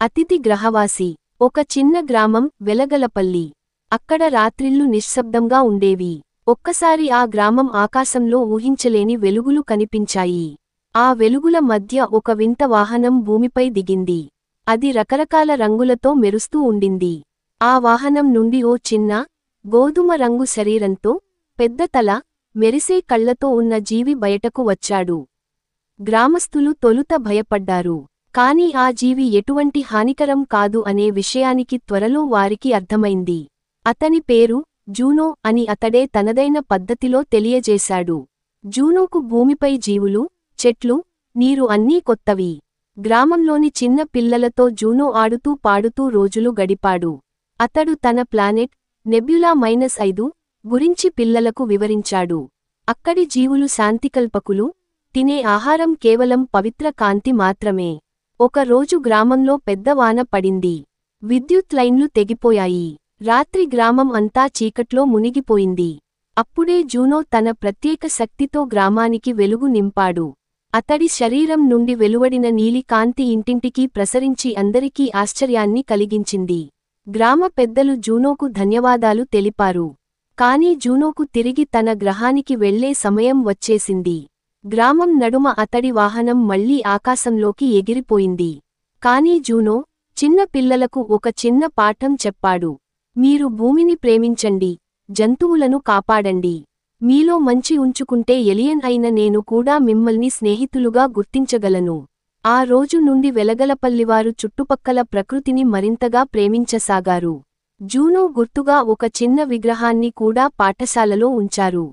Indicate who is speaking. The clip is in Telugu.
Speaker 1: అతిథి గ్రహవాసి. ఒక చిన్న గ్రామం వెలగలపల్లి. అక్కడ రాత్రిళ్ళు నిశ్శబ్దంగా ఉండేవి. ఒక్కసారి ఆ గ్రామం ఆకాశంలో ఊహించలేని వెలుగులు కనిపించాయి. ఆ వెలుగుల మధ్య ఒక వింత వాహనం భూమిపై దిగింది. అది రకరకాల రంగులతో మెరుస్తూ ఉండింది. ఆ వాహనం నుండి ఓ చిన్న, గోధుమ రంగు శరీరంతో, పెద్ద తల, మెరిసే కళ్లతో ఉన్న జీవి బయటకు వచ్చాడు. గ్రామస్థులు తొలుత భయపడ్డారు. కాని ఆ జీవి ఎటువంటి హానికరం కాదు అనే విషయానికి త్వరలో వారికి అర్థమైంది. అతని పేరు జూనో అని అతడే తనదైన పద్ధతిలో తెలియజేశాడు. జూనోకు భూమిపై జీవులు, చెట్లు, నీరు అన్నీ కొత్తవి. గ్రామంలోని చిన్న పిల్లలతో జూనో ఆడుతూ పాడుతూ రోజులు గడిపాడు. అతడు తన ప్లానెట్, నెబ్యులా -5 గురించి పిల్లలకు వివరించాడు. అక్కడి జీవులు శాంతికల్పకులు, తినే ఆహారం కేవలం పవిత్ర కాంతి మాత్రమే. ఒక రోజు గ్రామంలో పెద్ద వాన పడింది. విద్యుత్ లైన్లు తెగిపోయాయి. రాత్రి గ్రామం అంతా చీకట్లో మునిగిపోయింది. అప్పుడే జూనో తన ప్రత్యేక శక్తితో గ్రామానికి వెలుగు నింపాడు. అతడి శరీరం నుండి వెలువడిన నీలి కాంతి ఇంటింటికీ ప్రసరించి అందరికీ ఆశ్చర్యాన్ని కలిగించింది. గ్రామ పెద్దలు జూనోకు ధన్యవాదాలు తెలిపారు. కాని జూనోకు తిరిగి తన గ్రహానికి వెళ్లే సమయం వచ్చేసింది. గ్రామం నడుమ అతడి వాహనం మళ్లీ ఆకాశంలోకి ఎగిరిపోయింది. కాని జూనో, చిన్న పిల్లలకు ఒక చిన్న పాఠం చెప్పాడు. మీరు భూమిని ప్రేమించండి, జంతువులను కాపాడండి. మీలో మంచి ఉంచుకుంటే ఎలియన్ అయిన నేను కూడా మిమ్మల్ని స్నేహితులుగా గుర్తించగలను. ఆ రోజు నుండి వెలగలపల్లివారు చుట్టుపక్కల ప్రకృతిని మరింతగా ప్రేమించసాగారు. జూనో గుర్తుగా ఒక చిన్న విగ్రహాన్ని కూడా పాఠశాలలో ఉంచారు.